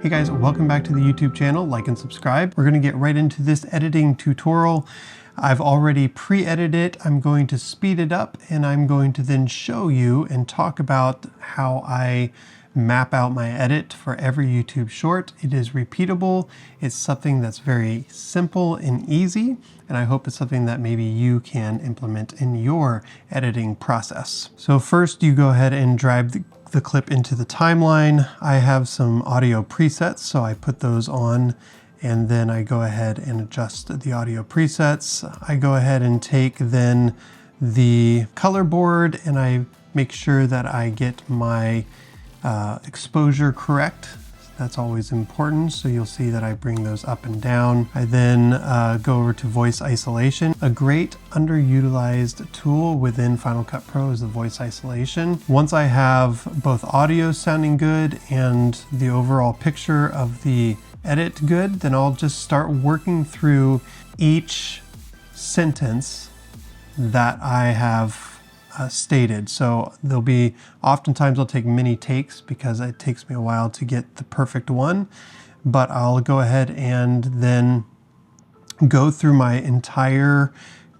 Hey guys, welcome back to the YouTube channel. Like and subscribe. We're going to get right into this editing tutorial. I've already pre-edited it. I'm going to speed it up and I'm going to then show you and talk about how I map out my edit for every YouTube short. It is repeatable. It's something that's very simple and easy, and I hope it's something that maybe you can implement in your editing process. So first you go ahead and drag the clip into the timeline. I have some audio presets, so I put those on and then I go ahead and adjust the audio presets. I go ahead and take then the color board and I make sure that I get my exposure correct. That's always important. So you'll see that I bring those up and down. I then go over to voice isolation. A great underutilized tool within Final Cut Pro is the voice isolation. Once I have both audio sounding good and the overall picture of the edit good, then I'll just start working through each sentence that I have stated. So there'll be, oftentimes I'll take many takes because it takes me a while to get the perfect one, but I'll go ahead and then go through my entire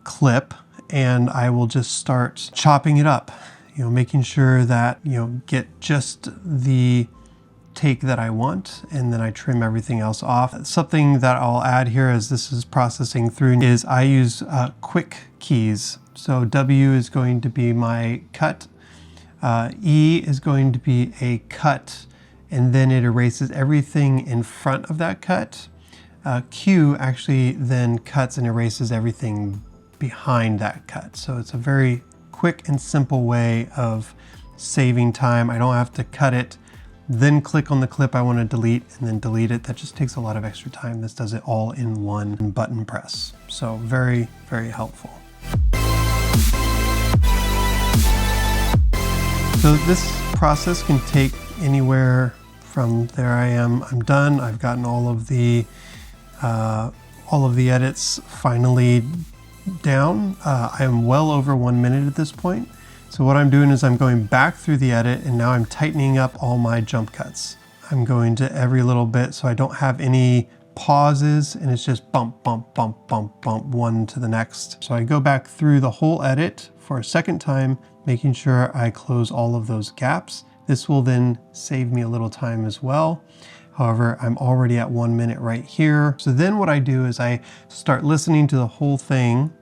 clip and I will just start chopping it up, making sure that, get just the take that I want, and then I trim everything else off. Something that I'll add here as this is processing through is I use quick keys. So W is going to be my cut, E is going to be a cut, and then it erases everything in front of that cut. Q actually then cuts and erases everything behind that cut. So it's a very quick and simple way of saving time. I don't have to cut it, then click on the clip I want to delete and then delete it. That just takes a lot of extra time. This does it all in one button press. So very, very helpful. So this process can take anywhere from there I'm done. I've gotten all of the edits finally down. I am well over 1 minute at this point. So what I'm doing is I'm going back through the edit and now I'm tightening up all my jump cuts. I'm going to every little bit so I don't have any pauses and it's just bump, bump, bump, bump, bump, one to the next. So I go back through the whole edit for a second time, making sure I close all of those gaps. This will then save me a little time as well. However, I'm already at 1 minute right here. So then what I do is I start listening to the whole thing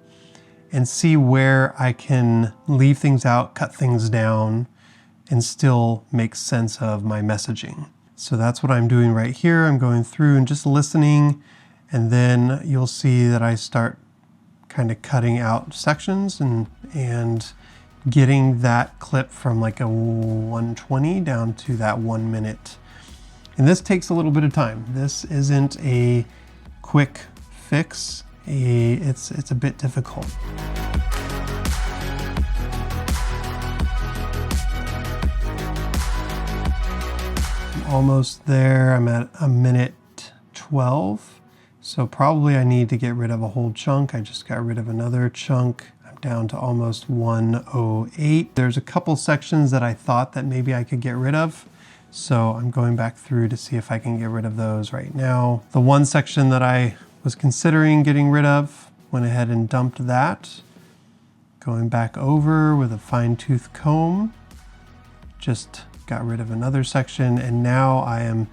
and see where I can leave things out, cut things down, and still make sense of my messaging. So that's what I'm doing right here. I'm going through and just listening, and then you'll see that I start kind of cutting out sections and getting that clip from like a 120 down to that 1 minute. And this takes a little bit of time. This isn't a quick fix. It's a bit difficult. I'm almost there. I'm at a minute 12. So probably I need to get rid of a whole chunk. I just got rid of another chunk. I'm down to almost 108. There's a couple sections that I thought that maybe I could get rid of. So I'm going back through to see if I can get rid of those right now. The one section that I was considering getting rid of, went ahead and dumped that. Going back over with a fine-tooth comb, just got rid of another section, and now I am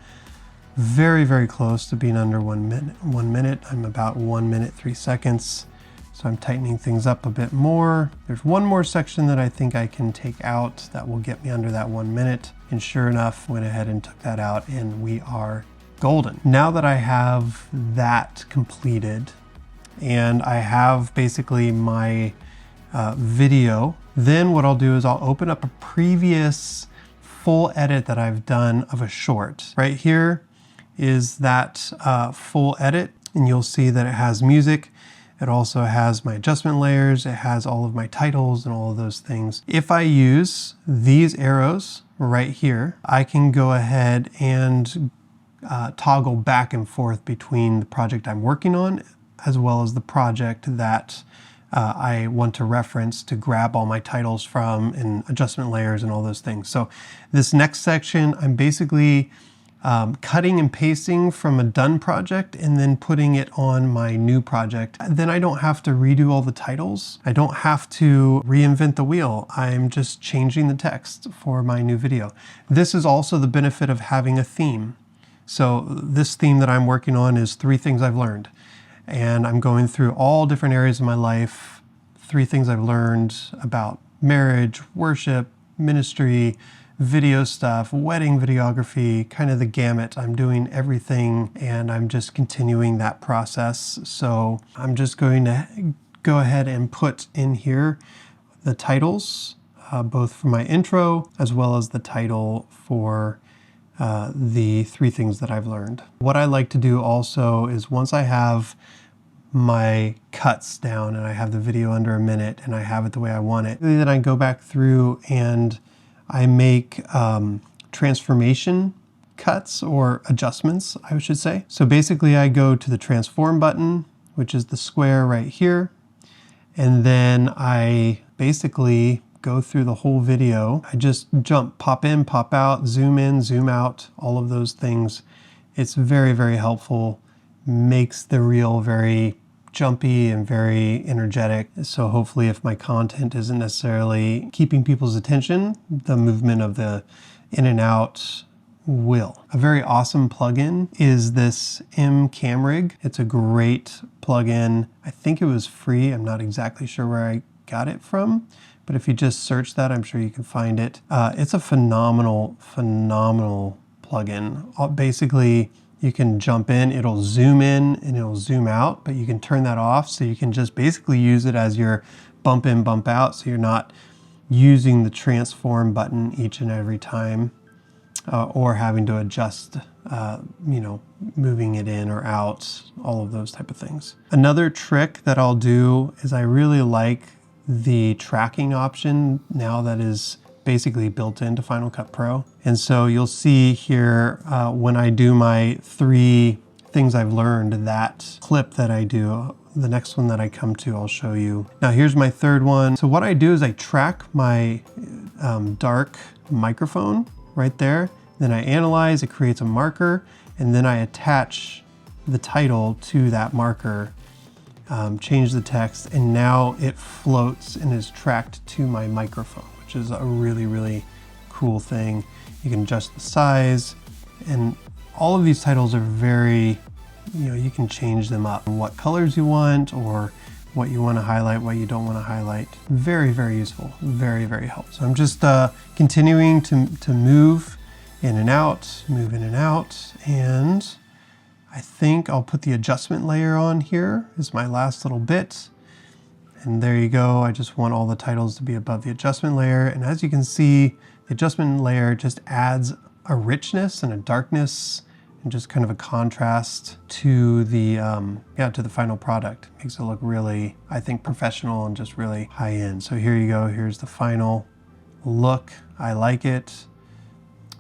very, very close to being under 1 minute. 1 minute, I'm about 1 minute, 3 seconds. So I'm tightening things up a bit more. There's one more section that I think I can take out that will get me under that 1 minute. And sure enough, went ahead and took that out and we are golden. Now that I have that completed and I have basically my video, then what I'll do is I'll open up a previous full edit that I've done of a short. Right here is that full edit, and you'll see that it has music. It also has my adjustment layers. It has all of my titles and all of those things. If I use these arrows right here, I can go ahead and toggle back and forth between the project I'm working on as well as the project that I want to reference to grab all my titles from and adjustment layers and all those things. So this next section, I'm basically cutting and pasting from a done project and then putting it on my new project. Then I don't have to redo all the titles. I don't have to reinvent the wheel. I'm just changing the text for my new video. This is also the benefit of having a theme. So this theme that I'm working on is 3 things I've learned. And I'm going through all different areas of my life, 3 things I've learned about marriage, worship, ministry, video stuff, wedding videography, kind of the gamut. I'm doing everything and I'm just continuing that process. So I'm just going to go ahead and put in here the titles, both for my intro as well as the title for the 3 things that I've learned. What I like to do also is once I have my cuts down and I have the video under a minute and I have it the way I want it, then I go back through and I make transformation cuts or adjustments, I should say. So basically I go to the transform button, which is the square right here. And then I basically go through the whole video. I just pop in, pop out, zoom out, all of those things. It's very, very helpful. Makes the reel very jumpy and very energetic. So hopefully if my content isn't necessarily keeping people's attention, the movement of the in and out will. A very awesome plugin is this mCamRig. It's a great plugin. I think it was free. I'm not exactly sure where I got it from, but if you just search that, I'm sure you can find it. It's a phenomenal plugin. Basically, you can jump it'll zoom in and it'll zoom out, but you can turn that off so you can just basically use it as your bump in, bump out, so you're not using the transform button each and every time or having to adjust, moving it in or out, all of those type of things. Another trick that I'll do is I really like the tracking option now that is basically built into Final Cut Pro. And so you'll see here when I do my 3 things I've learned, that clip that I do, the next one that I come to, I'll show you. Now here's my 3rd one. So what I do is I track my dark microphone right there. Then I analyze, it creates a marker, and then I attach the title to that marker, change the text, and now it floats and is tracked to my microphone, which is a really, really cool thing. You can adjust the size, and all of these titles are very, you can change them up, what colors you want or what you want to highlight, what you don't want to highlight. Very, very useful, very, very helpful. So I'm just continuing to move in and out, and I think I'll put the adjustment layer on here as my last little bit. And there you go. I just want all the titles to be above the adjustment layer. And as you can see, the adjustment layer just adds a richness and a darkness and just kind of a contrast to the to the final product. Makes it look really, I think, professional and just really high end. So here you go. Here's the final look. I like it.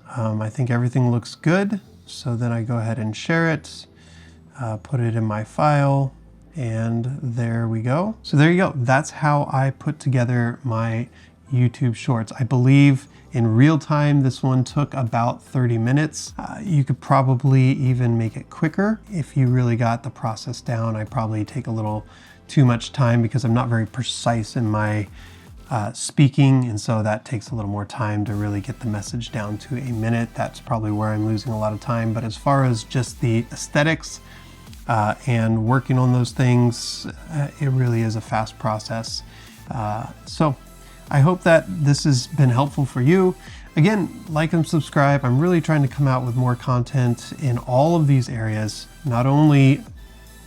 I think everything looks good. So then I go ahead and share it, put it in my file, and there we go. So there you go. That's how I put together my YouTube Shorts. I believe in real time, this one took about 30 minutes. You could probably even make it quicker if you really got the process down. I probably take a little too much time because I'm not very precise in my speaking, and so that takes a little more time to really get the message down to a minute. That's probably where I'm losing a lot of time. But as far as just the aesthetics and working on those things, it really is a fast process. So I hope that this has been helpful for you. Again, like and subscribe. I'm really trying to come out with more content in all of these areas, not only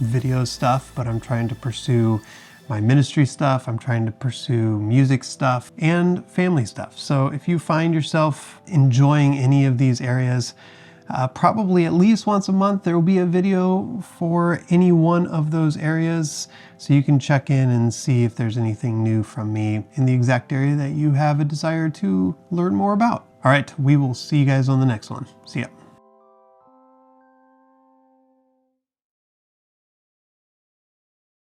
video stuff, but I'm trying to pursue my ministry stuff, I'm trying to pursue music stuff and family stuff. So if you find yourself enjoying any of these areas, probably at least once a month there will be a video for any one of those areas, so you can check in and see if there's anything new from me in the exact area that you have a desire to learn more about. All right, we will see you guys on the next one. See ya.